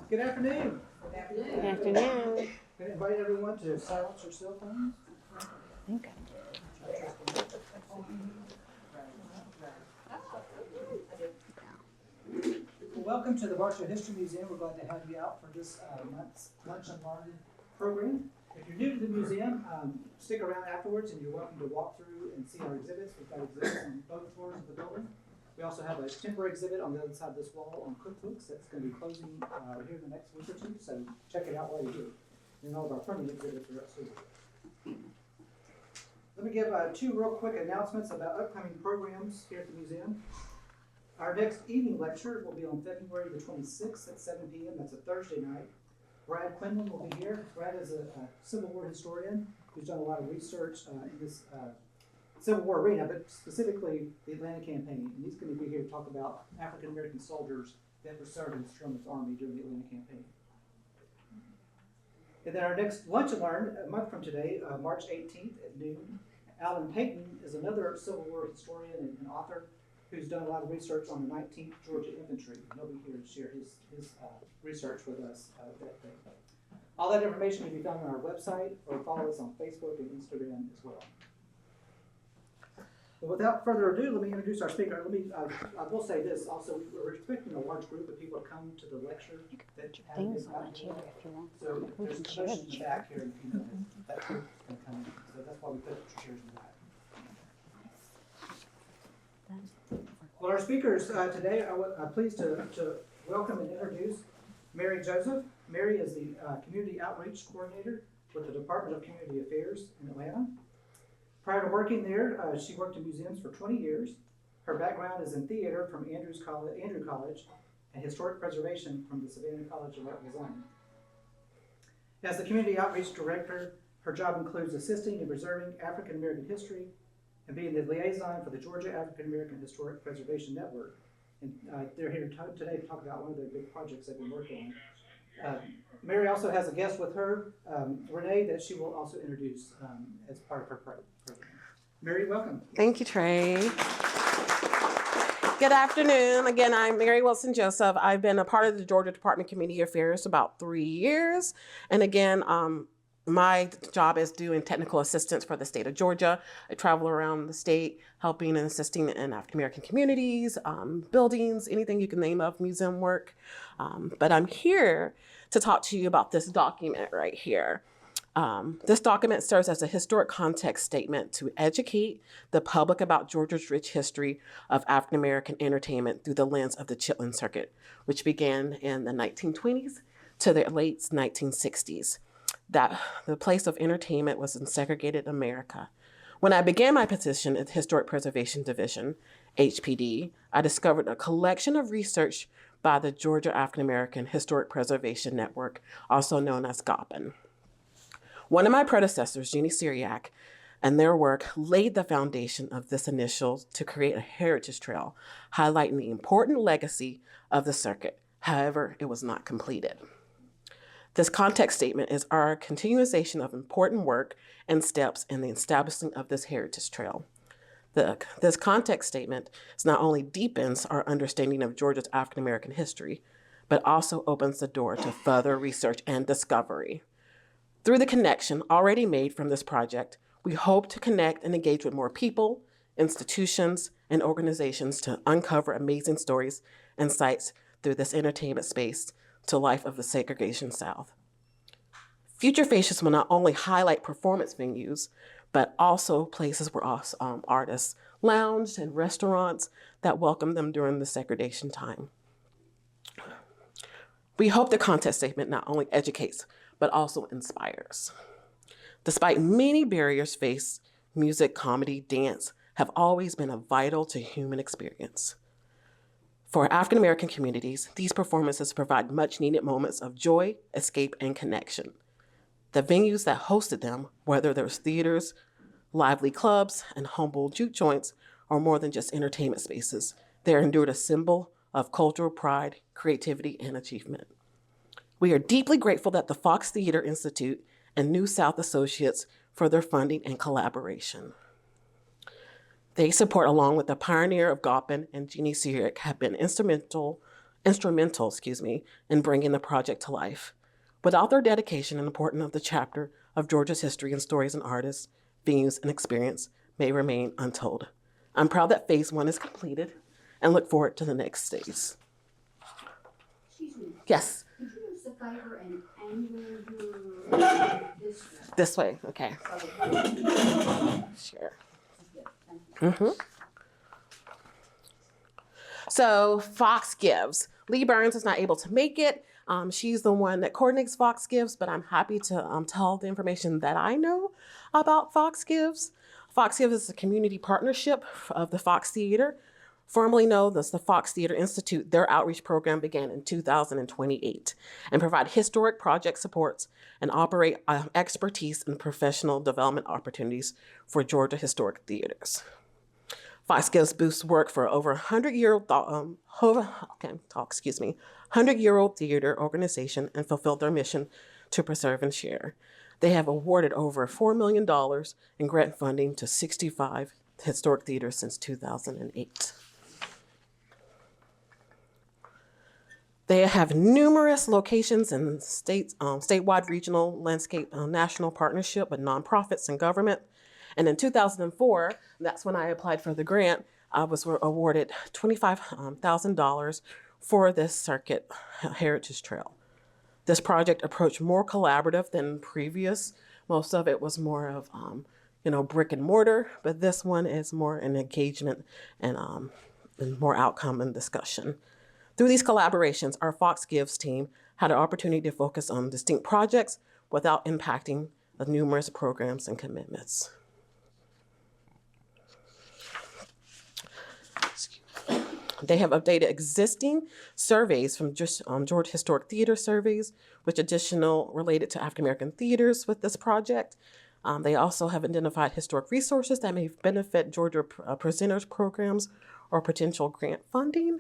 Good afternoon. Good afternoon. Good afternoon. I invite everyone to silence your cell phones. Okay. Well, welcome to the Bartow History Museum. We're glad to have you out for this month's Lunch and Learn program. If you're new to the museum, stick around afterwards and you're welcome to walk through and see our exhibits. We've got exhibits on both floors of the building. We also have a temporary exhibit on the other side of this wall on cookbooks that's going to be closing here in the next week or two, so check it out while you're here. And all of our permanent exhibits are upstairs. Let me give two real quick announcements about upcoming programs here at the museum. Our next evening lecture will be on February the 26th at 7 p.m. That's a Thursday night. Brad Quinlan will be here. Brad is a Civil War historian who's done a lot of research in this Civil War arena, but specifically the Atlanta campaign. And he's going to be here to talk about African American soldiers that were serving in Sherman's army during the Atlanta campaign. And then our next Lunch and Learn, a month from today, March 18th at noon. Alan Payton is another Civil War historian and author who's done a lot of research on the 19th Georgia Infantry. And he'll be here to share his research with us that day. All that information can be found on our website or follow us on Facebook and Instagram as well. But without further ado, let me introduce our speaker. I will say this also, we're expecting a large group of people to come to the lecture. You can that put your haven't been things on out the yet. chair if you want. So We there's can share promotion in the the chair. back here in a few minutes. That group's going to come in. So that's why we put extra chairs in the back. Well, our speakers today, I'm pleased to welcome and introduce Mary Joseph. Mary is the Community Outreach Coordinator with the Department of Community Affairs in Atlanta. Prior to working there, she worked in museums for 20 years. Her background is in theater from Andrew College and historic preservation from the Savannah College of Art and Design. As the Community Outreach Director, her job includes assisting in preserving African American history and being the liaison for the Georgia African American Historic Preservation Network. And they're here today to talk about one of their big projects they've been working on. Mary also has a guest with her, Renee, that she will also introduce as part of her program. Mary, welcome. Thank you, Trey. Good afternoon. Again, I'm Mary Wilson Joseph. I've been a part of the Georgia Department of Community Affairs about 3 years. And again, my job is doing technical assistance for the state of Georgia. I travel around the state helping and assisting in African American communities, buildings, anything you can name of, museum work. But I'm here to talk to you about this document right here. This document serves as a historic context statement to educate the public about Georgia's rich history of African American entertainment through the lens of the Chitlin circuit, which began in the 1920s to the late 1960s. That the place of entertainment was in segregated America. When I began my position at the Historic Preservation Division, HPD, I discovered a collection of research by the Georgia African American Historic Preservation Network, also known as GOPN. One of my predecessors, Jeannie Syriac, and their work laid the foundation of this initiative to create a heritage trail, highlighting the important legacy of the circuit. However, it was not completed. This context statement is our continuation of important work and steps in the establishing of this heritage trail. This context statement not only deepens our understanding of Georgia's African American history, but also opens the door to further research and discovery. Through the connection already made from this project, we hope to connect and engage with more people, institutions, and organizations to uncover amazing stories and sites through this entertainment space to life of the segregation South. Future Faces will not only highlight performance venues, but also places where artists lounged and restaurants that welcomed them during the segregation time. We hope the content statement not only educates, but also inspires. Despite many barriers faced, music, comedy, dance have always been a vital to human experience. For African American communities, these performances provide much needed moments of joy, escape, and connection. The venues that hosted them, whether there's theaters, lively clubs, and humble juke joints, are more than just entertainment spaces. They're endured a symbol of cultural pride, creativity, and achievement. We are deeply grateful that the Fox Theater Institute and New South Associates for their funding and collaboration. They support, along with the pioneer of GOPN and Jeannie Syriac, have been instrumental instrumental, in bringing the project to life. Without their dedication and importance of the chapter of Georgia's history and stories and artists, views, and experience may remain untold. I'm proud that phase 1 is completed and look forward to the next stage. Excuse me. Yes. Could you do us a favor and angle your This way, okay. Sure. So Fox Gives. Lee Burns is not able to make it. She's the one that coordinates Fox Gives, but I'm happy to tell the information that I know about Fox Gives. Fox Gives is a community partnership of the Fox Theater, formerly known as the Fox Theater Institute. Their outreach program began in 2028 and provide historic project supports and operate expertise and professional development opportunities for Georgia historic theaters. Fox Gives boosts work for over 100-year-old 100-year-old theater organization and fulfilled their mission to preserve and share. They have awarded over $4 million in grant funding to 65 historic theaters since 2008. They have numerous locations in statewide, regional, landscape, national partnership with nonprofits and government. And in 2004, that's when I applied for the grant, I was awarded $25,000 for this circuit heritage trail. This project approached more collaborative than previous. Most of it was more of, brick and mortar, but this one is more an engagement and more outcome and discussion. Through these collaborations, our Fox Gives team had an opportunity to focus on distinct projects without impacting the numerous programs and commitments. They have updated existing surveys from Georgia Historic Theater surveys, which additional related to African American theaters with this project. They also have identified historic resources that may benefit Georgia presenters programs or potential grant funding.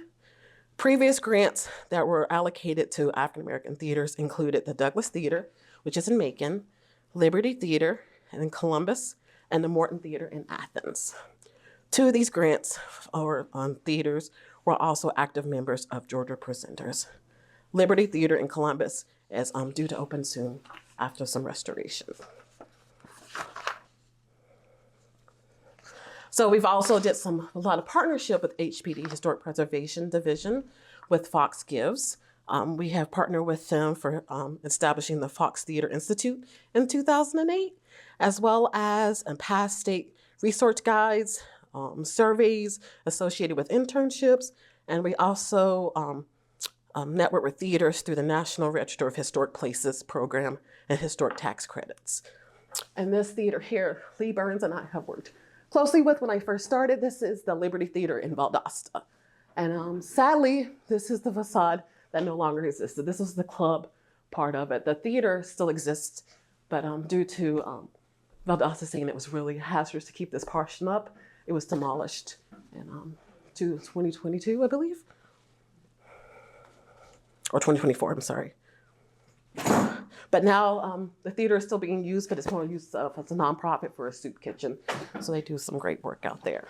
Previous grants that were allocated to African American theaters included the Douglas Theater, which is in Macon, Liberty Theater in Columbus, and the Morton Theater in Athens. Two of these grants or theaters were also active members of Georgia Presenters. Liberty Theater in Columbus is due to open soon after some restoration. So we've also did a lot of partnership with HPD, Historic Preservation Division, with Fox Gives. We have partnered with them for establishing the Fox Theater Institute in 2008, as well as past state research guides, surveys associated with internships, and we also network with theaters through the National Register of Historic Places program and historic tax credits. And this theater here, Lee Burns and I have worked closely with when I first started. This is the Liberty Theater in Valdosta. And sadly, this is the facade that no longer existed. This was the club part of it. The theater still exists, but due to Valdosta saying it was really hazardous to keep this portion up, it was demolished in 2022, I believe. Or 2024, I'm sorry. But now the theater is still being used, but it's more used as a nonprofit for a soup kitchen. So they do some great work out there.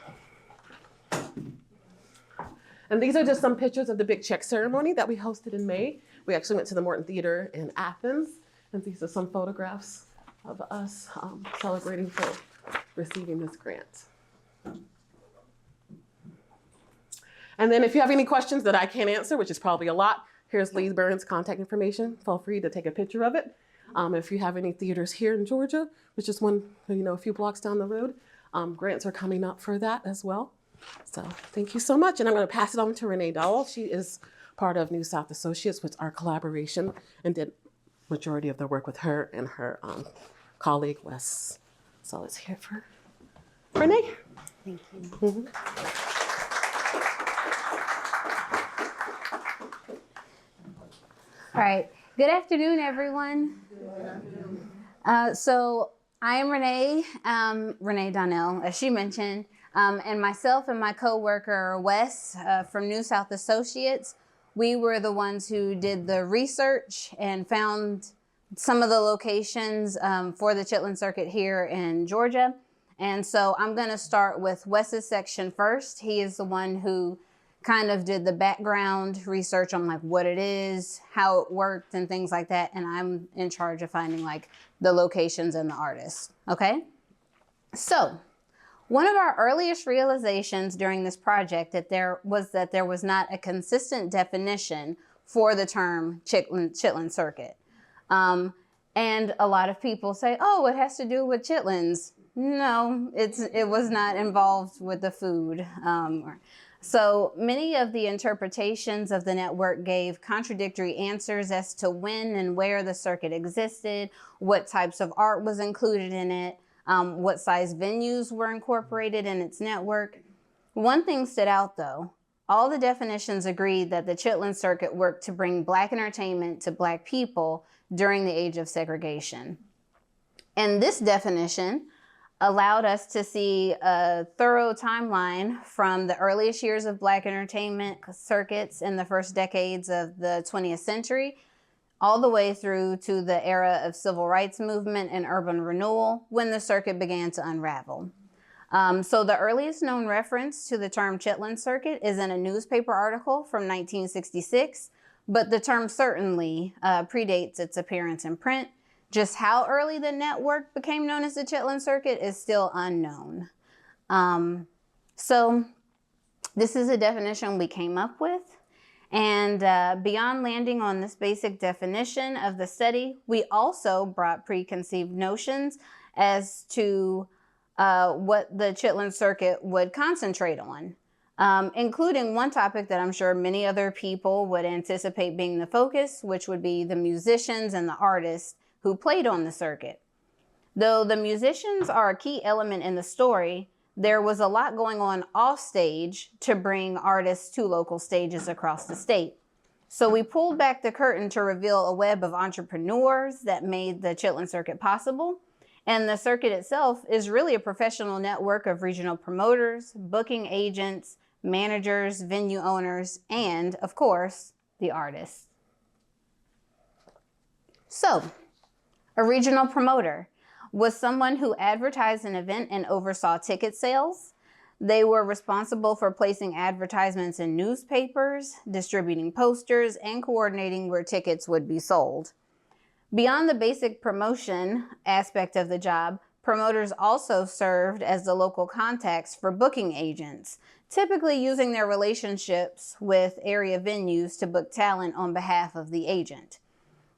And these are just some pictures of the big check ceremony that we hosted in May. We actually went to the Morton Theater in Athens. And these are some photographs of us celebrating for receiving this grant. And then if you have any questions that I can't answer, which is probably a lot, here's Lee Burns' contact information. Feel free to take a picture of it. If you have any theaters here in Georgia, which is a few blocks down the road, grants are coming up for that as well. So thank you so much. And I'm going to pass it on to Renee Donnell. She is part of New South Associates, with our collaboration, and did majority of the work with her and her colleague, Wes. So let's hear for Renee. Thank you. Mm-hmm. All right. Good afternoon, everyone. So I am Renee Donnell, as she mentioned, and myself and my coworker Wes from New South Associates, we were the ones who did the research and found some of the locations for the Chitlin Circuit here in Georgia. And so I'm going to start with Wes's section first. He is the one who kind of did the background research on like what it is, how it worked, and things like that. And I'm in charge of finding like the locations and the artists. Okay. So one of our earliest realizations during this project that there was not a consistent definition for the term Chitlin circuit. And a lot of people say, oh, it has to do with chitlins. No, it was not involved with the food. So many of the interpretations of the network gave contradictory answers as to when and where the circuit existed, what types of art was included in it, what size venues were incorporated in its network. One thing stood out though. All the definitions agreed that the Chitlin circuit worked to bring Black entertainment to Black people during the age of segregation. And this definition allowed us to see a thorough timeline from the earliest years of Black entertainment circuits in the first decades of the 20th century, all the way through to the era of civil rights movement and urban renewal when the circuit began to unravel. So the earliest known reference to the term Chitlin circuit is in a newspaper article from 1966, but the term certainly predates its appearance in print. Just how early the network became known as the Chitlin circuit is still unknown. So this is a definition we came up with. And beyond landing on this basic definition of the study, we also brought preconceived notions as to what the Chitlin circuit would concentrate on, including one topic that I'm sure many other people would anticipate being the focus, which would be the musicians and the artists who played on the circuit. Though the musicians are a key element in the story, there was a lot going on off stage to bring artists to local stages across the state. So we pulled back the curtain to reveal a web of entrepreneurs that made the Chitlin circuit possible. And the circuit itself is really a professional network of regional promoters, booking agents, managers, venue owners, and of course, the artists. So, a regional promoter was someone who advertised an event and oversaw ticket sales. They were responsible for placing advertisements in newspapers, distributing posters, and coordinating where tickets would be sold. Beyond the basic promotion aspect of the job, promoters also served as the local contacts for booking agents, typically using their relationships with area venues to book talent on behalf of the agent.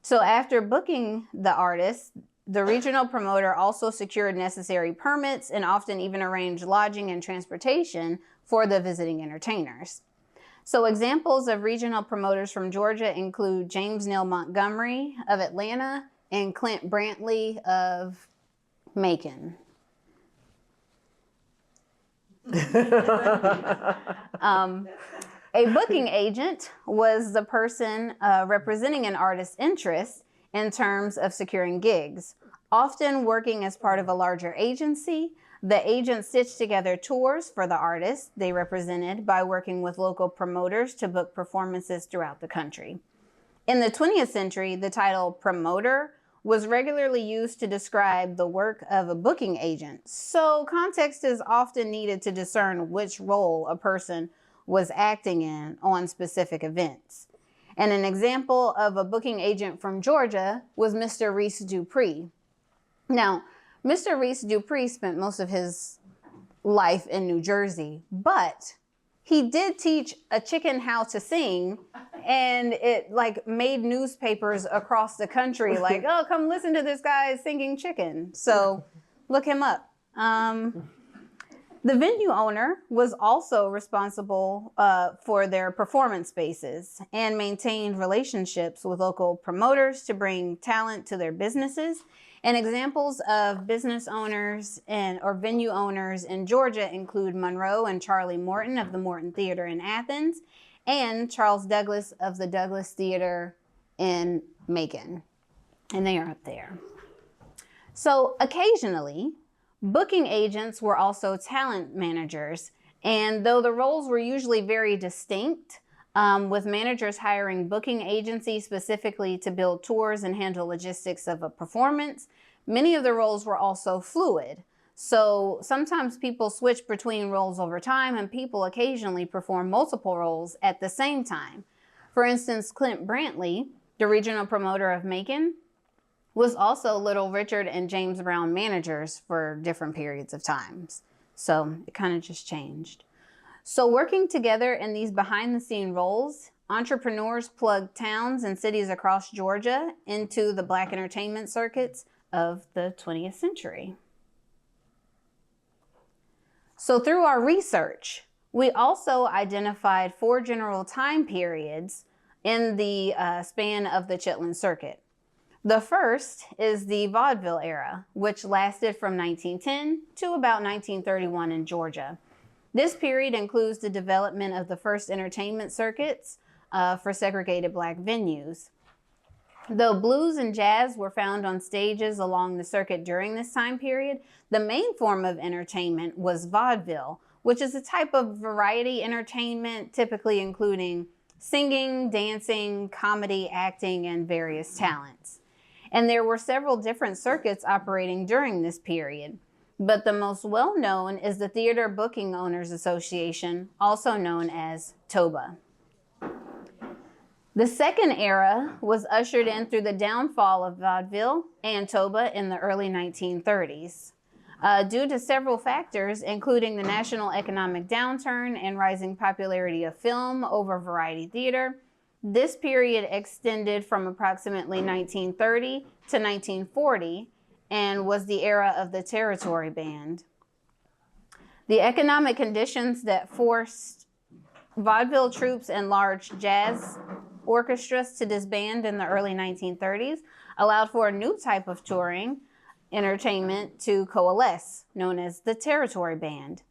So after booking the artist, the regional promoter also secured necessary permits and often even arranged lodging and transportation for the visiting entertainers. So examples of regional promoters from Georgia include James Neal Montgomery of Atlanta and Clint Brantley of Macon. A booking agent was the person representing an artist's interests in terms of securing gigs. Often working as part of a larger agency, the agent stitched together tours for the artists they represented by working with local promoters to book performances throughout the country. In the 20th century, the title promoter was regularly used to describe the work of a booking agent. So context is often needed to discern which role a person was acting in on specific events. And an example of a booking agent from Georgia was Mr. Reese Dupree. Now, Mr. Reese Dupree spent most of his life in New Jersey, but he did teach a chicken how to sing, and it like made newspapers across the country like, oh, come listen to this guy singing chicken. So look him up. The venue owner was also responsible for their performance spaces and maintained relationships with local promoters to bring talent to their businesses. And examples of business owners or venue owners in Georgia include Monroe and Charlie Morton of the Morton Theater in Athens and Charles Douglas of the Douglas Theater in Macon. And they are up there. So occasionally, booking agents were also talent managers. And though the roles were usually very distinct, with managers hiring booking agencies specifically to build tours and handle logistics of a performance, many of the roles were also fluid. So sometimes people switch between roles over time, and people occasionally perform multiple roles at the same time. For instance, Clint Brantley, the regional promoter of Macon, was also Little Richard and James Brown managers for different periods of times. So it kind of just changed. So working together in these behind-the-scene roles, entrepreneurs plugged towns and cities across Georgia into the Black entertainment circuits of the 20th century. So through our research, we also identified 4 general time periods in the span of the Chitlin circuit. The first is the vaudeville era, which lasted from 1910 to about 1931 in Georgia. This period includes the development of the first entertainment circuits for segregated Black venues. Though blues and jazz were found on stages along the circuit during this time period, the main form of entertainment was vaudeville, which is a type of variety entertainment, typically including singing, dancing, comedy, acting, and various talents. And there were several different circuits operating during this period, but the most well-known is the Theater Booking Owners Association, also known as TOBA. The second era was ushered in through the downfall of vaudeville and TOBA in the early 1930s. Due to several factors, including the national economic downturn and rising popularity of film over variety theater, this period extended from approximately 1930 to 1940 and was the era of the territory band. The economic conditions that forced vaudeville troupes and large jazz orchestras to disband in the early 1930s allowed for a new type of touring entertainment to coalesce, known as the territory band.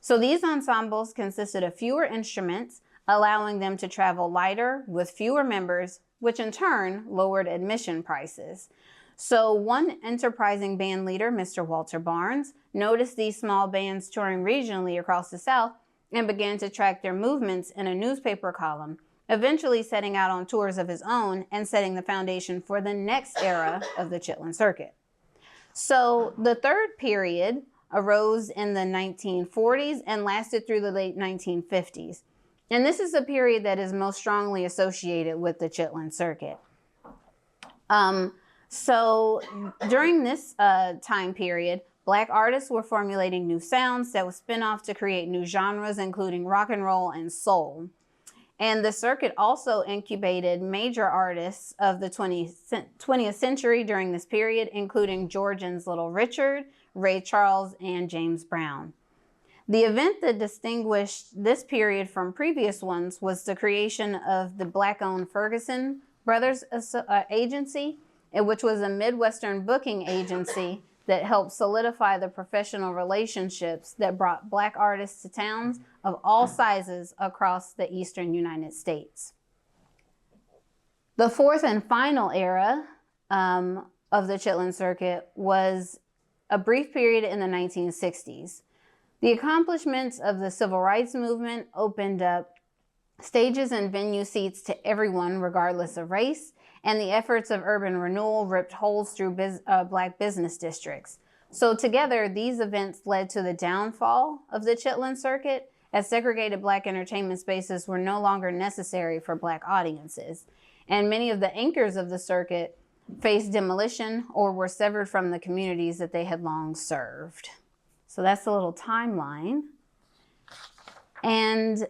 So these ensembles consisted of fewer instruments, allowing them to travel lighter with fewer members, which in turn lowered admission prices. So one enterprising band leader, Mr. Walter Barnes, noticed these small bands touring regionally across the South and began to track their movements in a newspaper column, eventually setting out on tours of his own and setting the foundation for the next era of the Chitlin circuit. So the third period arose in the 1940s and lasted through the late 1950s. And this is a period that is most strongly associated with the Chitlin circuit. So during this time period, Black artists were formulating new sounds that would spin off to create new genres, including rock and roll and soul. And the circuit also incubated major artists of the 20th century during this period, including Georgians Little Richard, Ray Charles, and James Brown. The event that distinguished this period from previous ones was the creation of the Black-owned Ferguson Brothers Agency, which was a Midwestern booking agency that helped solidify the professional relationships that brought Black artists to towns of all sizes across the eastern United States. The fourth and final era of the Chitlin circuit was a brief period in the 1960s. The accomplishments of the civil rights movement opened up stages and venue seats to everyone, regardless of race, and the efforts of urban renewal ripped holes through Black business districts. So together, these events led to the downfall of the Chitlin circuit, as segregated Black entertainment spaces were no longer necessary for Black audiences. And many of the anchors of the circuit faced demolition or were severed from the communities that they had long served. So that's a little timeline. And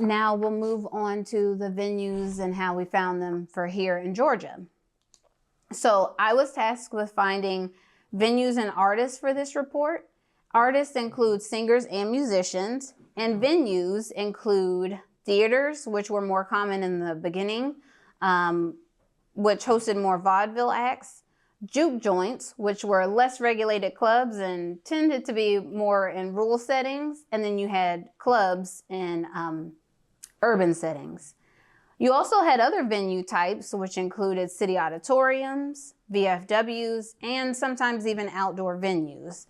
now we'll move on to the venues and how we found them for here in Georgia. So I was tasked with finding venues and artists for this report. Artists include singers and musicians, and venues include theaters, which were more common in the beginning, which hosted more vaudeville acts, juke joints, which were less regulated clubs and tended to be more in rural settings, and then you had clubs in urban settings. You also had other venue types, which included city auditoriums, VFWs, and sometimes even outdoor venues.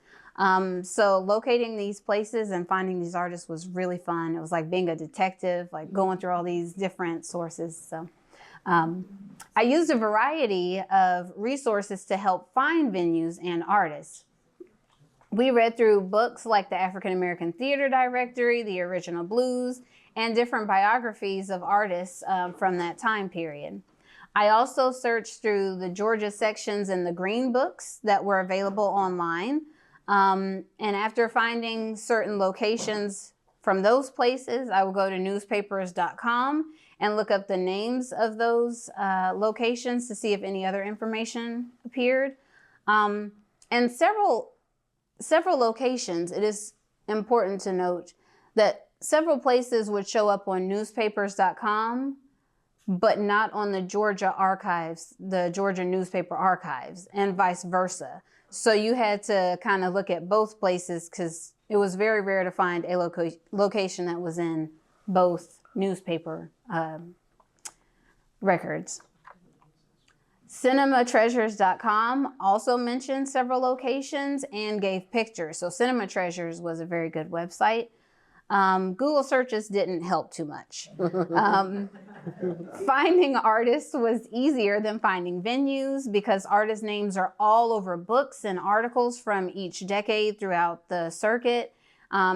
So locating these places and finding these artists was really fun. It was like being a detective, like going through all these different sources. So I used a variety of resources to help find venues and artists. We read through books like the African American Theater Directory, the Original Blues, and different biographies of artists from that time period. I also searched through the Georgia sections in the Green Books that were available online. And after finding certain locations from those places, I would go to newspapers.com and look up the names of those locations to see if any other information appeared. And several locations, it is important to note that several places would show up on newspapers.com, but not on the Georgia archives, the Georgia newspaper archives, and vice versa. So you had to kind of look at both places because it was very rare to find a location that was in both newspaper records. Cinematreasures.com also mentioned several locations and gave pictures. So Cinema Treasures was a very good website. Google searches didn't help too much. Finding artists was easier than finding venues because artist names are all over books and articles from each decade throughout the circuit.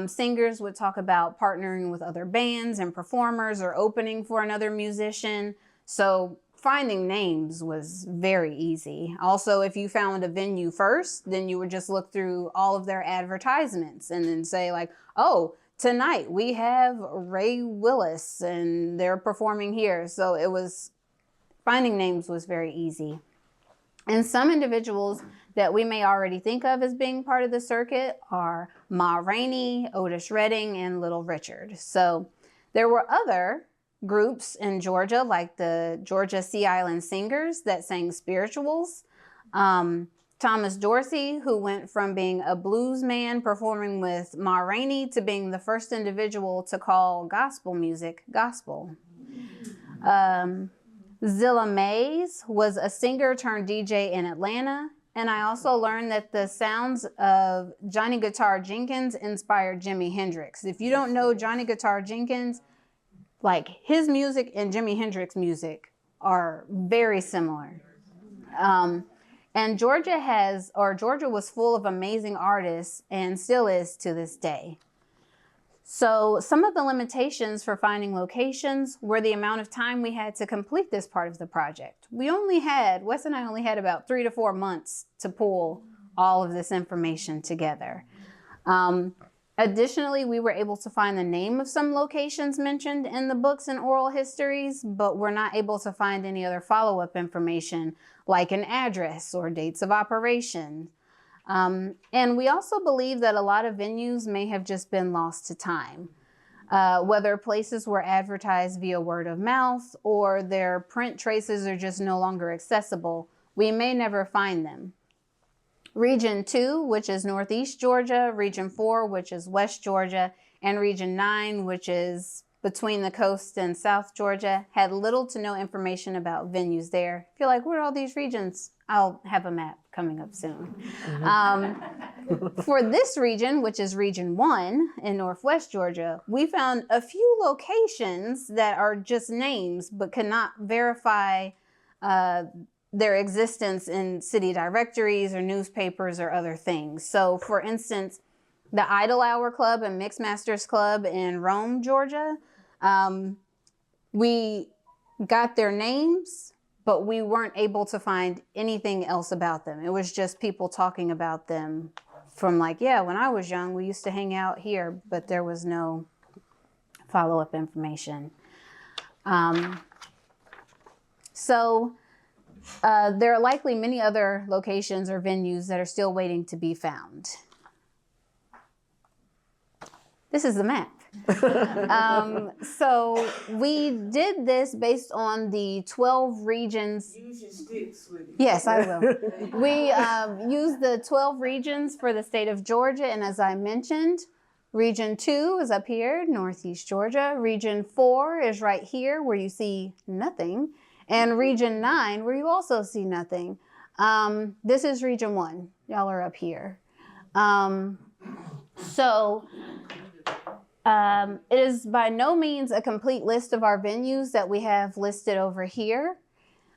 Singers would talk about partnering with other bands and performers or opening for another musician. So finding names was very easy. Also, if you found a venue first, then you would just look through all of their advertisements and then say like, oh, tonight we have Ray Willis and they're performing here. So it was, finding names was very easy. And some individuals that we may already think of as being part of the circuit are Ma Rainey, Otis Redding, and Little Richard. So there were other groups in Georgia, like the Georgia Sea Island Singers that sang spirituals. Thomas Dorsey, who went from being a blues man performing with Ma Rainey to being the first individual to call gospel music gospel. Zilla Mays was a singer turned DJ in Atlanta. And I also learned that the sounds of Johnny Guitar Jenkins inspired Jimi Hendrix. If you don't know Johnny Guitar Jenkins, like his music and Jimi Hendrix music are very similar. And Georgia was full of amazing artists and still is to this day. So some of the limitations for finding locations were the amount of time we had to complete this part of the project. Wes and I only had about 3 to 4 months to pull all of this information together. Additionally, we were able to find the name of some locations mentioned in the books and oral histories, but we're not able to find any other follow-up information like an address or dates of operation. And we also believe that a lot of venues may have just been lost to time, whether places were advertised via word of mouth or their print traces are just no longer accessible. We may never find them. Region 2, which is Northeast Georgia, Region 4, which is West Georgia, and Region 9, which is between the coast and South Georgia, had little to no information about venues there. If you're like, what are all these regions? I'll have a map coming up soon. For this region, which is Region 1 in Northwest Georgia, we found a few locations that are just names but cannot verify their existence in city directories or newspapers or other things. So for instance, the Idle Hour Club and Mixmasters Club in Rome, Georgia, we got their names, but we weren't able to find anything else about them. It was just people talking about them from like, yeah, when I was young, we used to hang out here, but there was no follow-up information. There are likely many other locations or venues that are still waiting to be found. This is the map. So we did this based on the 12 regions. Use your sticks with it. Yes, I will. We used the 12 regions for the state of Georgia. And as I mentioned, Region 2 is up here, Northeast Georgia. Region 4 is right here where you see nothing. And Region 9 where you also see nothing. This is Region 1. Y'all are up here. It is by no means a complete list of our venues that we have listed over here,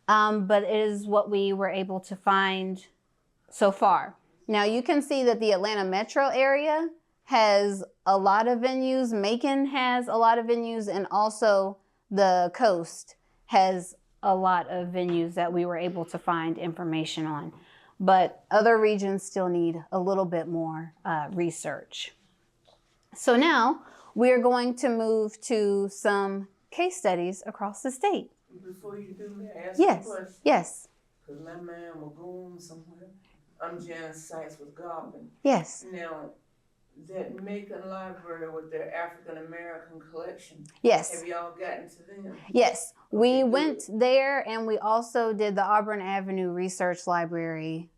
but it is what we were able to find so far. Now you can see that the Atlanta metro area has a lot of venues. Macon has a lot of venues, and also the coast has a lot of venues that we were able to find information on. But other regions still need a little bit more research. So now we're going to move to some case studies across the state. Before you do, may I ask you a question? Yes, Because my man will go on somewhere. I'm Janice Sykes with Goblin. yes, Now, that Macon Library with their African American collection, yes. have y'all gotten to them? Yes, we Okay, went there, and we also did the Auburn Avenue Research Library,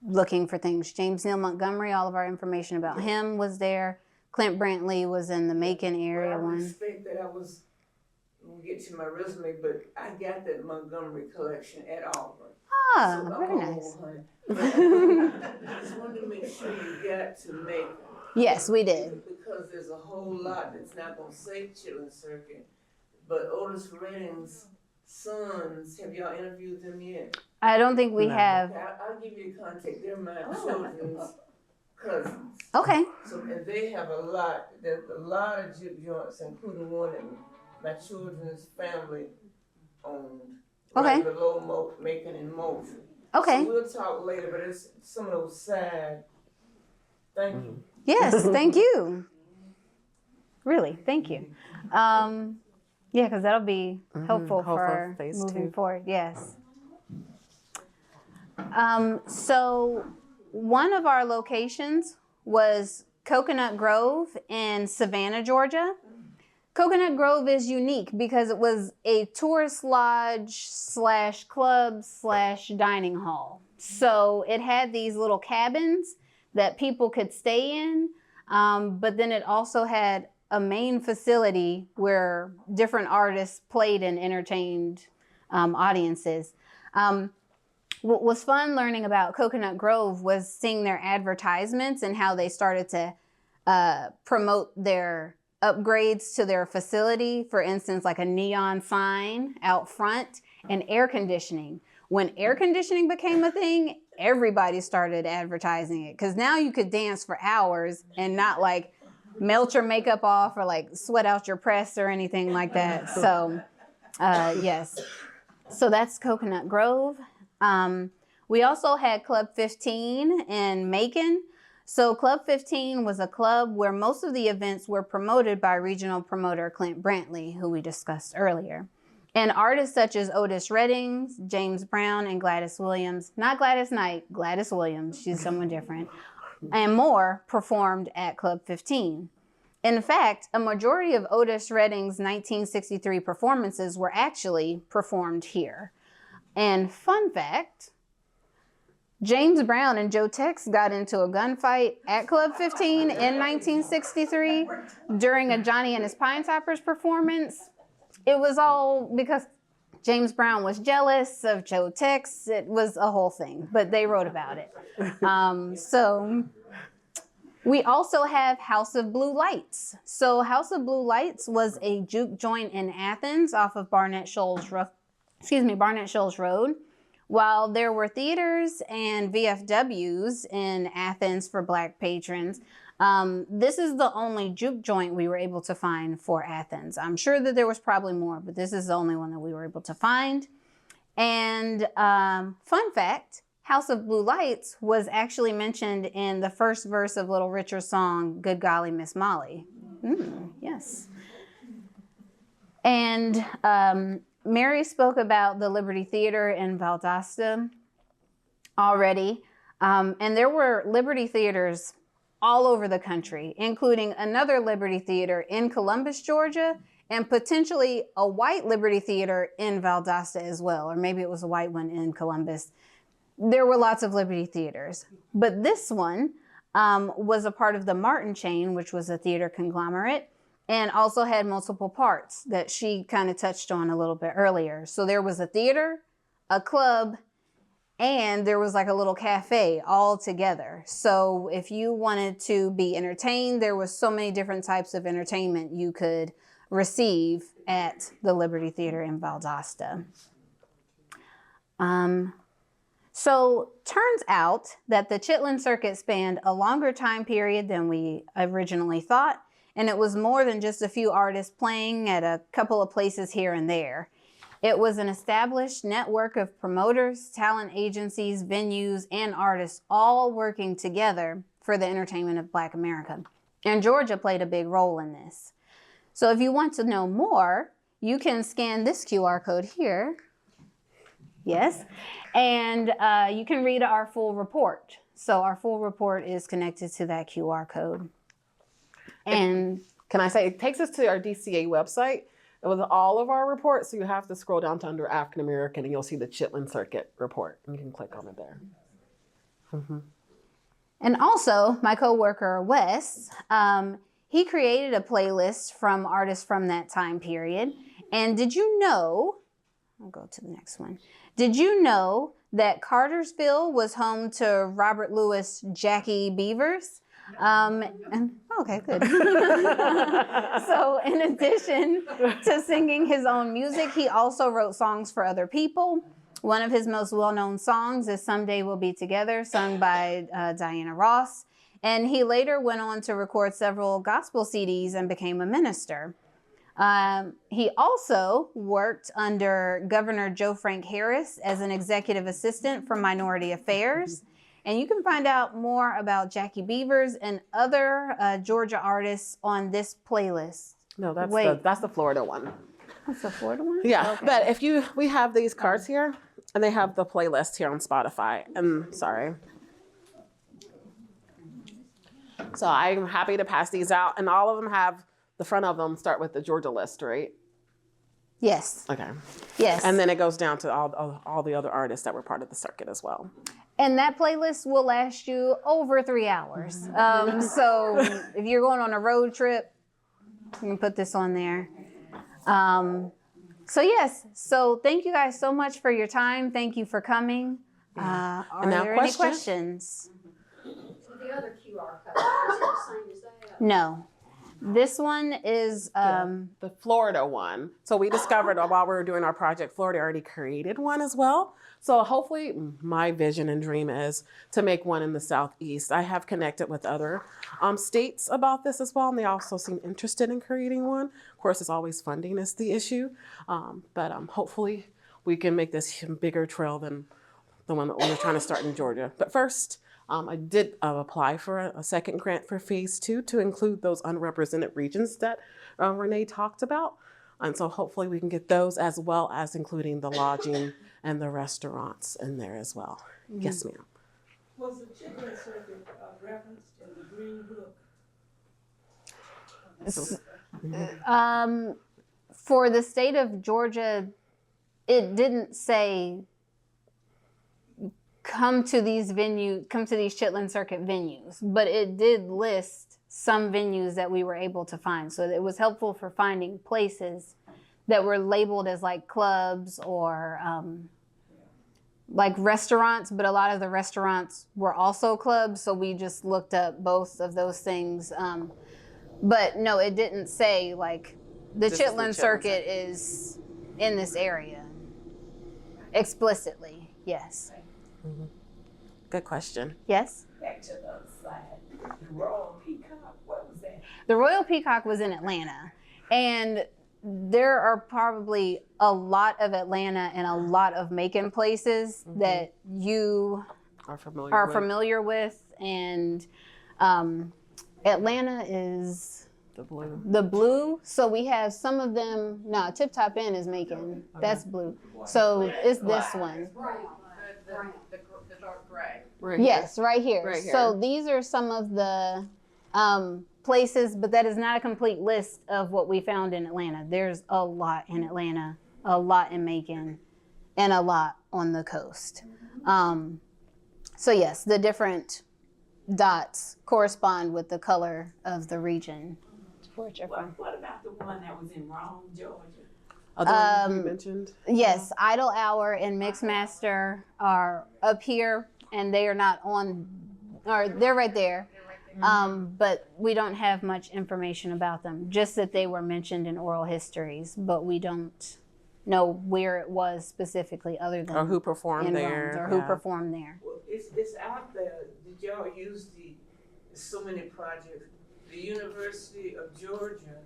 looking for things. James Neal Montgomery, all of our information about him was there. Clint Brantley was in the Macon area Well, I one. respect that we'll get to my resume, but I got that Montgomery collection at Auburn. Ah, So I'm very old, nice. honey. I just wanted to make sure you got to Macon. Yes, we did. Because there's a whole lot that's not gonna say Chitlin Circuit, but Otis Redding's sons, have y'all interviewed them yet? I don't think we No. have. Okay, I'll give you the contact, they're my children's cousins. Okay, So, and they have there's a lot of juke joints, including one that my children's family owned. Okay. Right below Macon and Moultrie. okay. So we'll talk later, but it's some of those sad, thank you. Yes, thank you. Really, thank you. Yeah, because that'll be helpful Helpful for phase moving 2. forward. Yes. So one of our locations was Coconut Grove in Savannah, Georgia. Coconut Grove is unique because it was a tourist lodge / club / dining hall. So it had these little cabins that people could stay in, but then it also had a main facility where different artists played and entertained audiences. What was fun learning about Coconut Grove was seeing their advertisements and how they started to promote their upgrades to their facility. For instance, like a neon sign out front and air conditioning. When air conditioning became a thing, everybody started advertising it, because now you could dance for hours and not like melt your makeup off or like sweat out your press or anything like that. So yes, so that's Coconut Grove. We also had Club 15 in Macon. So Club 15 was a club where most of the events were promoted by regional promoter Clint Brantley, who we discussed earlier. And artists such as Otis Redding, James Brown, and Gladys Williams, not Gladys Knight, Gladys Williams, she's someone different, and more performed at Club 15. In fact, a majority of Otis Redding's 1963 performances were actually performed here. And fun fact, James Brown and Joe Tex got into a gunfight at Club 15 in 1963 during a Johnny and his Pine Toppers performance. It was all because James Brown was jealous of Joe Tex. It was a whole thing, but they wrote about it. So we also have House of Blue Lights. So House of Blue Lights was a juke joint in Athens off of Barnett Shoals Road. While there were theaters and VFWs in Athens for Black patrons, this is the only juke joint we were able to find for Athens. I'm sure that there was probably more, but this is the only one that we were able to find. And fun fact, House of Blue Lights was actually mentioned in the first verse of Little Richard's song, Good Golly, Miss Molly. Yes. And Mary spoke about the Liberty Theater in Valdosta already. And there were Liberty Theaters all over the country, including another Liberty Theater in Columbus, Georgia, and potentially a white Liberty Theater in Valdosta as well, or maybe it was a white one in Columbus. There were lots of Liberty Theaters, but this one was a part of the Martin chain, which was a theater conglomerate, and also had multiple parts that she kind of touched on a little bit earlier. So there was a theater, a club, and there was like a little cafe all together. So if you wanted to be entertained, there was so many different types of entertainment you could receive at the Liberty Theater in Valdosta. So turns out that the Chitlin circuit spanned a longer time period than we originally thought, and it was more than just a few artists playing at a couple of places here and there. It was an established network of promoters, talent agencies, venues, and artists all working together for the entertainment of Black America. And Georgia played a big role in this. So if you want to know more, you can scan this QR code here. Yes. And you can read our full report. So our full report is connected to that QR code. And Can I say, it takes us to our DCA website with all of our reports. So you have to scroll down to under African American and you'll see the Chitlin Circuit report. And you can click on it there. Mm-hmm. And also, my coworker Wes, he created a playlist from artists from that time period. And did you know, I'll go to the next one. Did you know that Cartersville was home to Robert Louis Jackie Beavers? Okay, good. So in addition to singing his own music, he also wrote songs for other people. One of his most well-known songs is Someday We'll Be Together, sung by Diana Ross. And he later went on to record several gospel CDs and became a minister. He also worked under Governor Joe Frank Harris as an executive assistant for Minority Affairs. And you can find out more about Jackie Beavers and other Georgia artists on this playlist. No, that's the Florida one. That's the Florida one? Yeah, Okay. but we have these cards here, and they have the playlist here on Spotify. And sorry. So I'm happy to pass these out, and all of them have, the front of them start with the Georgia list, right? Yes. Okay. Yes. And then it goes down to all the other artists that were part of the circuit as well. And that playlist will last you over 3 hours. So if you're going on a road trip, you can put this on there. So yes, so thank you guys so much for your time. Thank you for coming. Are now there any questions? questions? So the other QR code, is it the same as that? No. This one is, The Florida one. So we discovered while we were doing our project, Florida already created one as well. So hopefully my vision and dream is to make one in the Southeast. I have connected with other states about this as well, and they also seem interested in creating one. Of course, it's always funding is the issue, but hopefully we can make this a bigger trail than the one that we're trying to start in Georgia. But first, I did apply for a second grant for phase 2 to include those unrepresented regions that Renee talked about. And so hopefully we can get those as well as including the lodging and the restaurants in there as well. Mm-hmm. Yes, ma'am. Was the Chitlin circuit referenced in the Green Book? For the state of Georgia, it didn't say come to these Chitlin circuit venues, but it did list some venues that we were able to find. So it was helpful for finding places that were labeled as like clubs or like restaurants, but a lot of the restaurants were also clubs. So we just looked up both of those things. But no, it didn't say like the Chitlin circuit is in this area explicitly. Yes. Mm-hmm. Good question. Yes? Back to the other side. The Royal Peacock, what was that? The Royal Peacock was in Atlanta. And there are probably a lot of Atlanta and a lot of Macon places that you Are familiar with. And Atlanta is the blue. So we have some of them. No, Tip Top Inn is Macon. That's blue. So it's this one. The dark gray. Right Yes, right here. Right here. So these are some of the places, but that is not a complete list of what we found in Atlanta. There's a lot in Atlanta, a lot in Macon, and a lot on the coast. So yes, the different dots correspond with the color of the region. What about the one that was in Rome, Georgia? Other one you mentioned? Yes, Idle Hour and Mixmaster are up here, and they are not on, or they're right there. But we don't have much information about them, just that they were mentioned in oral histories, but we don't know where it was specifically, other than Or who performed in there. Rome, or who yeah. performed there. Well, it's out there. Did y'all use there's so many projects. The University of Georgia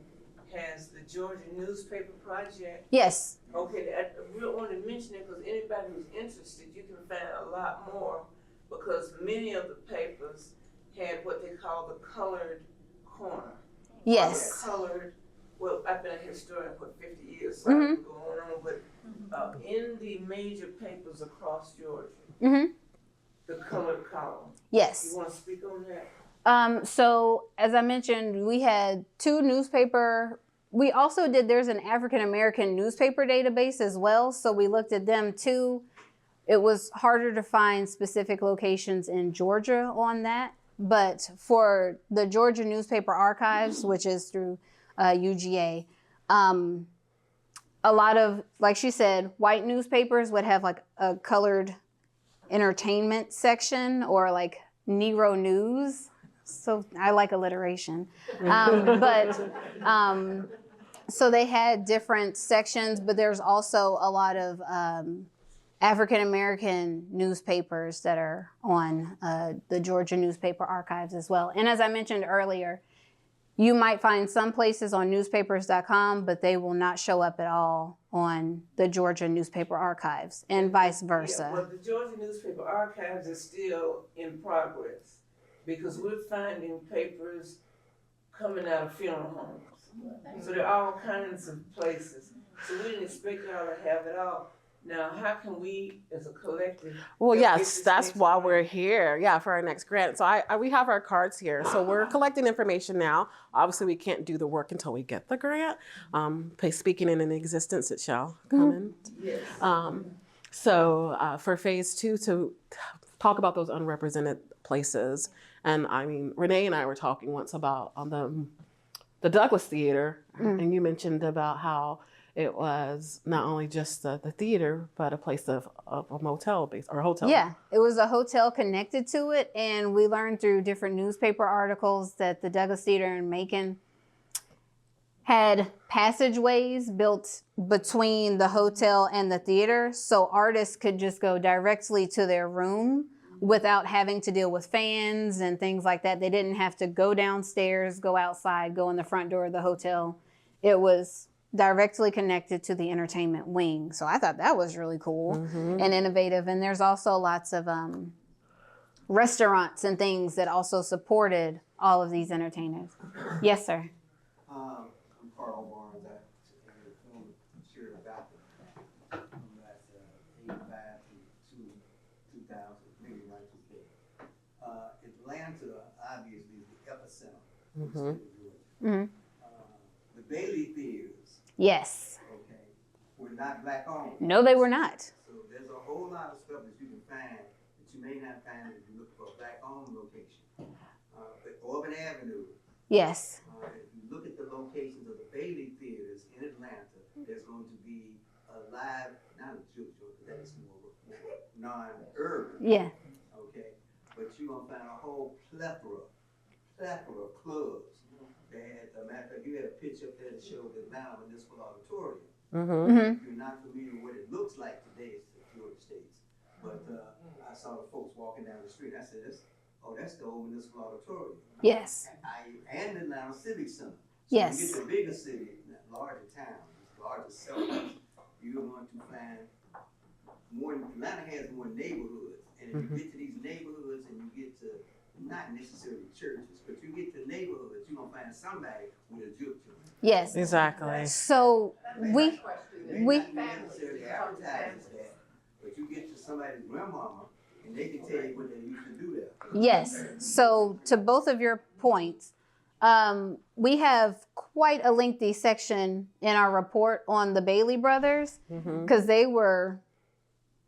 has the Georgia Newspaper Project. Yes. Okay, I really want to mention it because anybody who's interested, you can find a lot more, because many of the papers had what they call the colored corner. Yes. Colored, well, I've been a historian for 50 years, so I can go on, but in the major papers across Georgia, the colored column. Yes. You want to speak on that? So as I mentioned, we had 2 newspaper. We also there's an African American newspaper database as well. So we looked at them too. It was harder to find specific locations in Georgia on that. But for the Georgia Newspaper Archives, which is through UGA, a lot of, like she said, white newspapers would have like a colored entertainment section, or like Negro News. So I like alliteration. So they had different sections, but there's also a lot of African American newspapers that are on the Georgia Newspaper Archives as well. And as I mentioned earlier, you might find some places on newspapers.com, but they will not show up at all on the Georgia Newspaper Archives, and vice versa. Yeah, well, the Georgia Newspaper Archives is still in progress, because we're finding papers coming out of funeral homes. So there are all kinds of places. So we didn't expect y'all to have it all. Now, how can we, as a collective? Well, get yes, this that's next why grant? we're here. Yeah, for our next grant. So we have our cards here. So we're collecting information now. Obviously, we can't do the work until we get the grant. Speaking in an existence, it shall come in. Yes. So for phase 2, to talk about those unrepresented places. And I mean, Renee and I were talking once about the Douglas Theater, and you mentioned about how it was not only just the theater, but a place of a motel base or a hotel. Yeah, it was a hotel connected to it, and we learned through different newspaper articles that the Douglas Theater in Macon had passageways built between the hotel and the theater, so artists could just go directly to their room without having to deal with fans and things like that. They didn't have to go downstairs, go outside, go in the front door of the hotel. It was directly connected to the entertainment wing. So I thought that was really cool and innovative. And there's also lots of restaurants and things that also supported all of these entertainers. Yes, sir. I'm Carl Barnes. I'm a film sure about that's 85 to 2000, maybe right to Atlanta obviously is the epicenter of the state of Georgia. The Bailey Theaters, Yes. okay, were not black owned. No, they were not. So there's a whole lot of stuff that you can find that you may not find if you look for a black owned location. But Auburn Avenue, Yes. if you look at the locations of the Bailey Theaters in Atlanta, there's going to be a live, not a juke joint, because that's more non-urban. Yeah. Okay, but you're gonna find a whole plethora of clubs. They had, a matter of fact, you had a picture up there that showed the Atlanta Municipal Auditorium. If you're not familiar with what it looks like today, it's the Georgia States. But I saw the folks walking down the street. I said, that's the old Municipal Auditorium. Yes. And the Atlanta Civic Center. So Yes. you get to bigger city, larger towns, larger settlements, you're going to find more. Atlanta has more neighborhoods, and if you get to these neighborhoods and you get to not necessarily churches, but you get to neighborhoods, you're gonna find somebody with a juke joint. Yes. Exactly. So we Not necessarily advertises that, but you get to somebody's grandmama, and they can tell you what they used to do there. Yes. So to both of your points, we have quite a lengthy section in our report on the Bailey brothers, because they were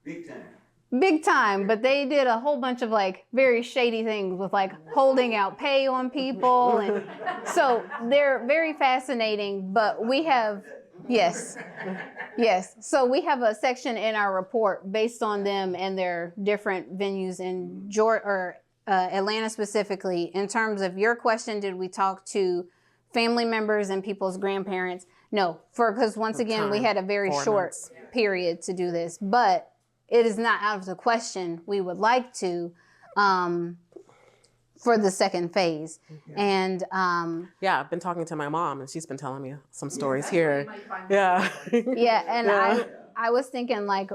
Big time. but they did a whole bunch of like very shady things with like holding out pay on people, and so they're very fascinating. But we have yes. So we have a section in our report based on them and their different venues in Georgia or Atlanta specifically. In terms of your question, did we talk to family members and people's grandparents? No, because once again, we time, had a very 4 short months. period to do this, but it is not out of the question. We would like to for the second phase. And Yeah, I've been talking to my mom, and she's been telling me some stories here. Yeah. yeah, and Yeah. I was thinking like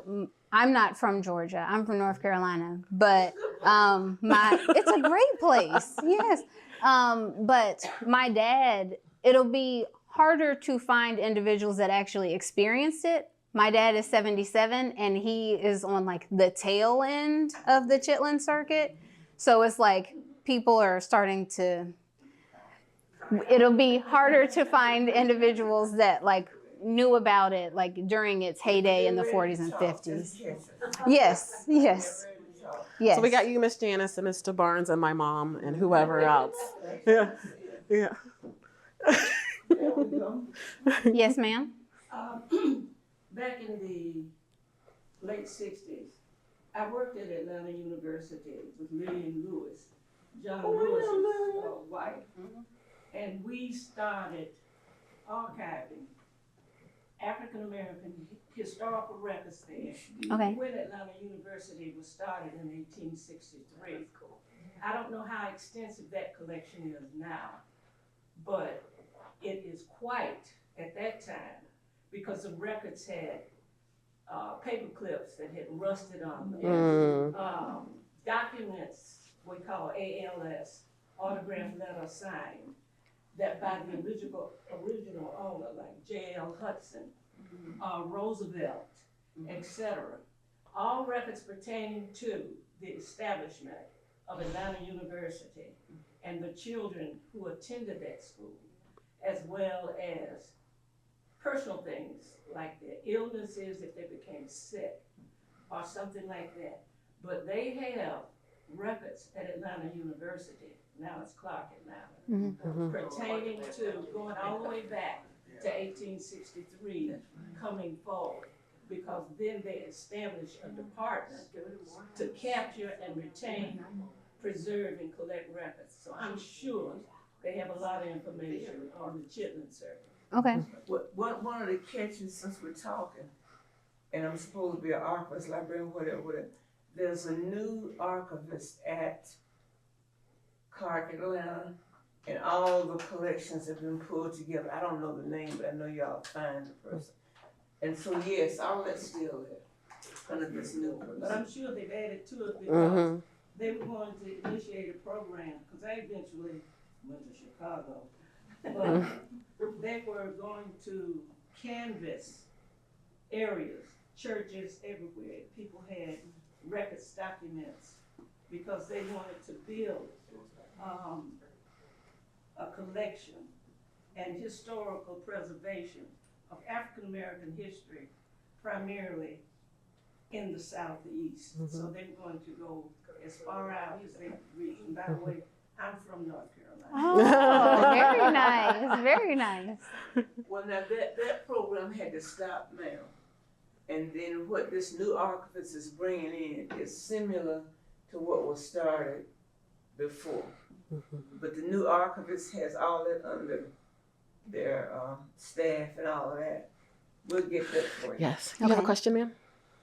I'm not from Georgia. I'm from North Carolina, but it's a great place. Yes. But my dad, it'll be harder to find individuals that actually experienced it. My dad is 77 and he is on like the tail end of the Chitlin circuit. So it's like people are starting to, it'll be harder to find individuals that like knew about it like during its heyday in the 40s and 50s. Yes, yes, yes. So we got you, Miss Janice, and Mr. Barnes, and my mom, and whoever else. Yeah. Yeah. There we go. Yes, ma'am. Back in the late 60s, I worked at Atlanta University with Lillian Lewis, John Lewis's wife, and we started archiving African American historical records there. Okay. When Atlanta University was started in 1863. I don't know how extensive that collection is now, but it is quite at that time, because the records had paper clips that had rusted on them, documents we call ALS, autograph letter signed, that by the original owner, like J.L. Hudson, Roosevelt, etc. All records pertaining to the establishment of Atlanta University and the children who attended that school, as well as personal things like their illnesses, if they became sick or something like that. But they have records at Atlanta University, now it's Clark Atlanta, pertaining to going all the way back to 1863, coming forward, because then they established a department to capture and retain, preserve, and collect records. So I'm sure they have a lot of information on the Chitlin circuit. Okay. One of the catches, since we're talking, and I'm supposed to be an archivist, librarian, whatever, there's a new archivist at Clark Atlanta, and all the collections have been pulled together. I don't know the name, but I know y'all find the person. And so yes, all that's still there under this new person. But I'm sure they've added to it because they were going to initiate a program, because I eventually went to Chicago. But they were going to canvass areas, churches everywhere. People had records, documents, because they wanted to build a collection and historical preservation of African American history, primarily in the Southeast. So they were going to go as far out as they could reach. And by the way, I'm from North Carolina. Oh, very nice, very nice. Well, now that program had to stop now. And then what this new archivist is bringing in is similar to what was started before. But the new archivist has all that under their staff and all of that. We'll get that for you. Yes. You have a question, ma'am?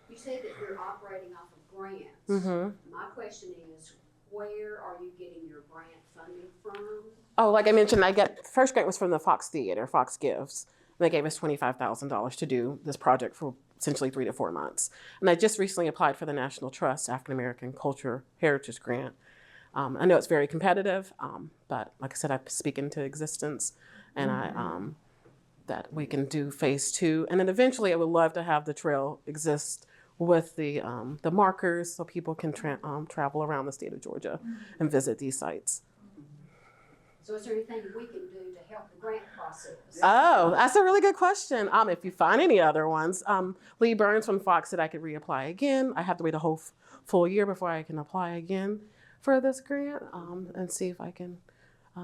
You say that you're operating off of grants. My question is, where are you getting your grant funding from? Oh, like I mentioned, first grant was from the Fox Theater, Fox Gives. They gave us $25,000 to do this project for essentially 3 to 4 months. And I just recently applied for the National Trust African American Culture Heritage Grant. I know it's very competitive, but like I said, I speak into existence, and that we can do phase 2. And then eventually I would love to have the trail exist with the markers so people can travel around the state of Georgia and visit these sites. So is there anything we can do to help the grant process? Oh, that's a really good question. If you find any other ones, Lee Burns from Fox said I could reapply again. I have to wait a whole full year before I can apply again for this grant, and see if I can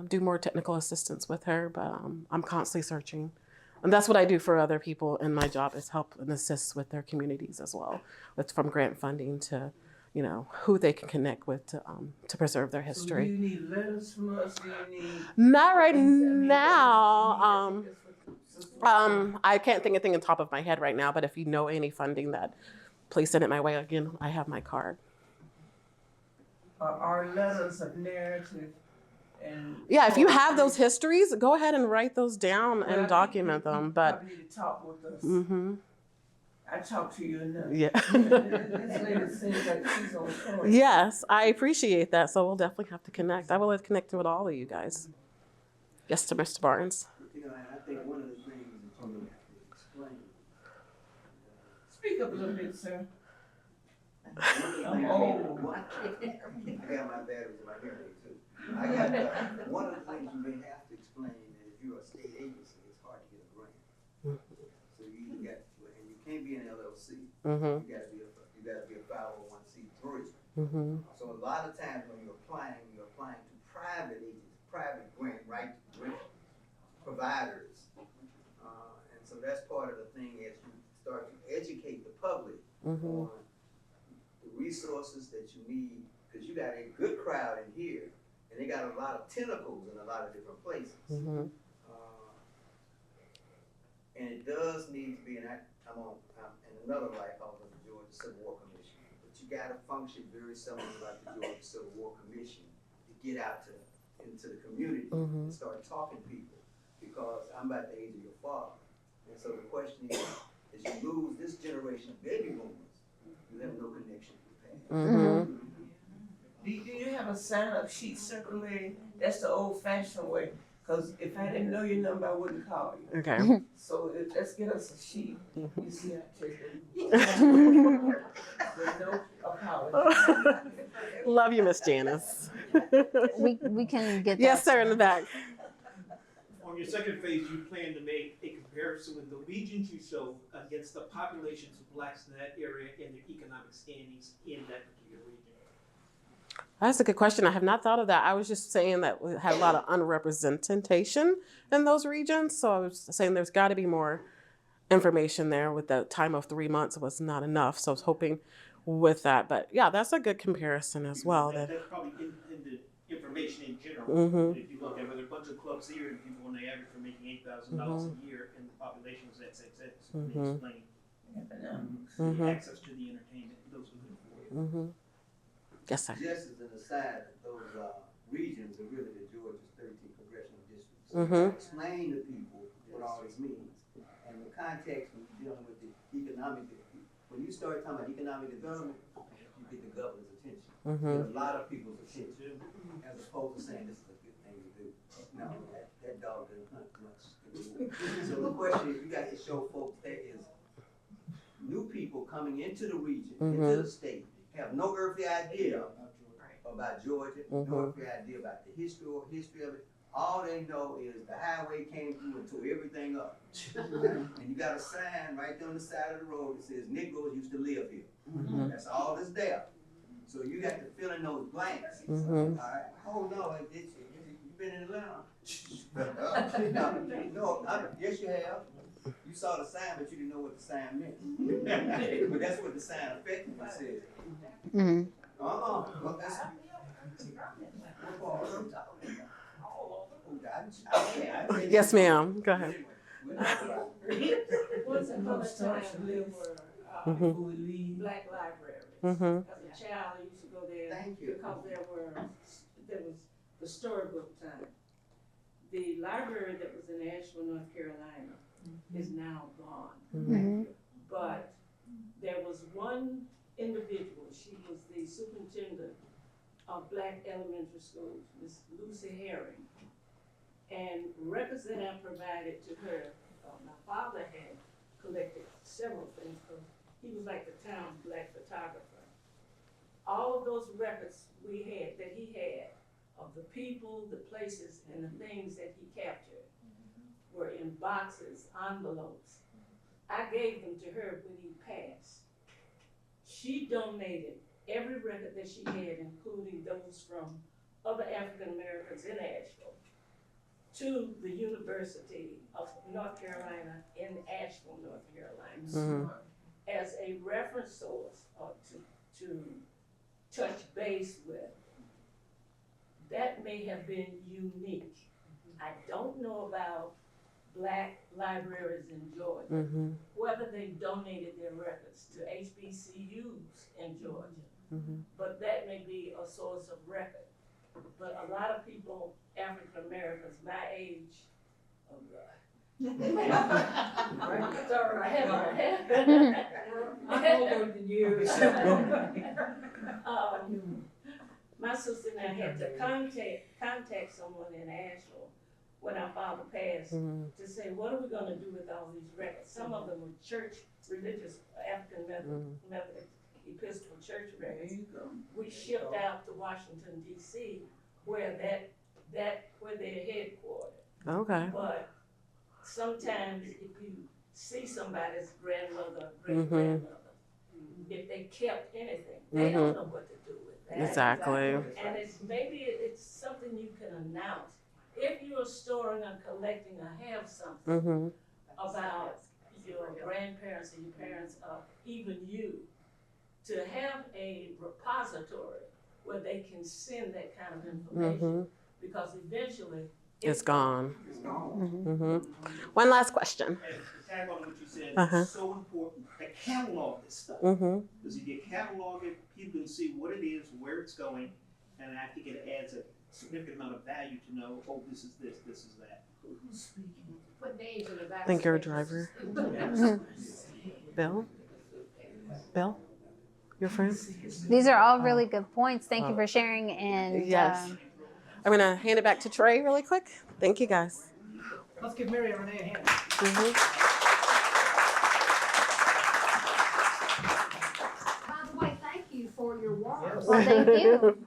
do more technical assistance with her. But I'm constantly searching. And that's what I do for other people, and my job is help and assist with their communities as well, from grant funding to, who they can connect with to preserve their history. So do you need letters from us? Do you need? Not right now. I can't think of anything on top of my head right now, but if you know any funding that, please send it my way. Again, I have my card. Our letters of narrative and. Yeah, if you have those histories, go ahead and write those down and document them. But probably need to talk with us. mm-hmm. I talk to you enough. Yeah. This lady seems like she's on point. Yes, I appreciate that. So we'll definitely have to connect. I will connect with all of you guys. Yes, to Mr. Barnes. You know, and I think one of the things that you have to explain. Speak up a little bit, sir. I'm old. I got my batteries in my hearing too. I got one of the things you may have to explain is if you're a state agency, it's hard to get a grant. So you got, and you can't be an LLC. Mm-hmm. You gotta be a 501c3. Mm-hmm. So a lot of times when you're applying to private agencies, private grant providers. And so that's part of the thing as you start to educate the public on the resources that you need, because you got a good crowd in here, and they got a lot of tentacles in a lot of different places. Mm-hmm. And it does need to be, and I'm in another life, I was on the Georgia Civil War Commission, but you gotta function very similar like the Georgia Civil War Commission to get out into the community and start talking to people, because I'm about the age of your father. And so the question is you lose this generation of baby boomers, you have no connection to the past. Mm-hmm. Do you have a sign-up sheet circulating? That's the old-fashioned way. Because if I didn't know your number, I wouldn't call you. Okay. So let's get us a sheet. You see, I take it. No apology. Love you, Miss Janice. We can get that. Yes, sir, in the back. On your second phase, you plan to make a comparison with the regions you show against the populations of blacks in that area and their economic standings in that particular region. That's a good question. I have not thought of that. I was just saying that we had a lot of unrepresentation in those regions. So I was saying there's got to be more information there. With the time of 3 months was not enough. So I was hoping with that. But yeah, that's a good comparison as well. That's probably in the information in general. Mm-hmm. If you look at whether a bunch of clubs here and people on the average are making $8,000 a year and the population is XXX, they explain the access to the entertainment, those who can afford it. Yes, sir. Just as an aside, those regions are really the Georgia's 13 congressional districts. So explain to people what all this means. And the context when you're dealing with the economic, when you start talking about economic development, you get the governor's attention. You get a lot of people's attention, as opposed to saying this is a good thing to do. No, that dog doesn't hunt much. So the question is, you got to show folks there is new people coming into the region, into the state, have no earthly idea about Georgia, no earthly idea about the history of it. All they know is the highway came through and tore everything up. And you got a sign right there on the side of the road that says Negroes used to live here. That's all that's there. So you got to fill in those blanks. All right. Oh no, you've been in Atlanta. No, yes you have. You saw the sign, but you didn't know what the sign meant. But that's what the sign effectively says. Well, that's, Yes, ma'am. Go ahead. Once upon a time, there were black libraries. As a child, I used to go there Thank you. because there was the storybook time. The library that was in Asheville, North Carolina, is now gone. But there was one individual. She was the superintendent of black elementary schools, Miss Lucy Herring. And records that I provided to her, my father had collected several things because he was like the town's black photographer. All of those records that he had of the people, the places, and the things that he captured were in boxes, envelopes. I gave them to her when he passed. She donated every record that she had, including those from other African Americans in Asheville, to the University of North Carolina in Asheville, North Carolina, as a reference source to touch base with. That may have been unique. I don't know about black libraries in Georgia, Mm-hmm. whether they donated their records to HBCUs in Georgia. Mm-hmm. But that may be a source of record. But a lot of people, African Americans, my age, oh God. It's all right. I'm older than you. My sister and I had to contact someone in Asheville when our father passed to say, what are we gonna do with all these records? Some of them were church, religious, African Methodist Episcopal church records. We shipped out to Washington DC where where they're headquartered. Okay. But sometimes if you see somebody's grandmother, great grandmother, if they kept anything, they don't know what to do with that. Exactly. And maybe it's something you can announce. If you're storing or collecting or have something about your grandparents or your parents or even you, to have a repository where they can send that kind of information, because eventually It's gone. It's gone. One last question. And to tag on what you said, Uh-huh. it's so important to catalog this stuff. Because if you catalog it, people can see what it is, where it's going, and I think it adds a significant amount of value to know, oh, this is this is that. Put names in the back. I think you're a driver. Bill? Bill? Your friend? These are all really good points. Thank you for sharing. And Yes. I'm going to hand it back to Trey really quick. Thank you, guys. Let's give Mary and Renee a hand. By the way, thank you for your work. Yes. well, thank you.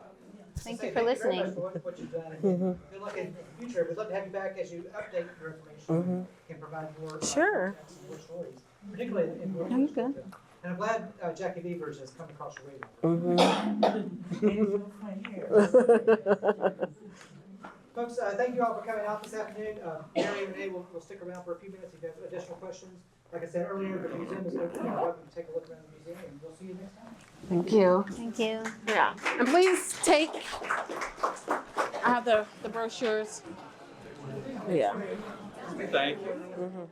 Thank you for very listening. much for what you've done. And good luck in the future. We'd love to have you back as you update your information and provide more, Sure. more stories, particularly in No, you're good. And I'm glad Jackie Beavers has come across your radar. Folks, thank you all for coming out this afternoon. Mary and Renee will stick around for a few minutes if you have additional questions. Like I said earlier, the museum is open. You're welcome to take a look around the museum, and we'll see you next time. Thank you. Thank you. Yeah. And please take, I have the brochures. Yeah. Thank you.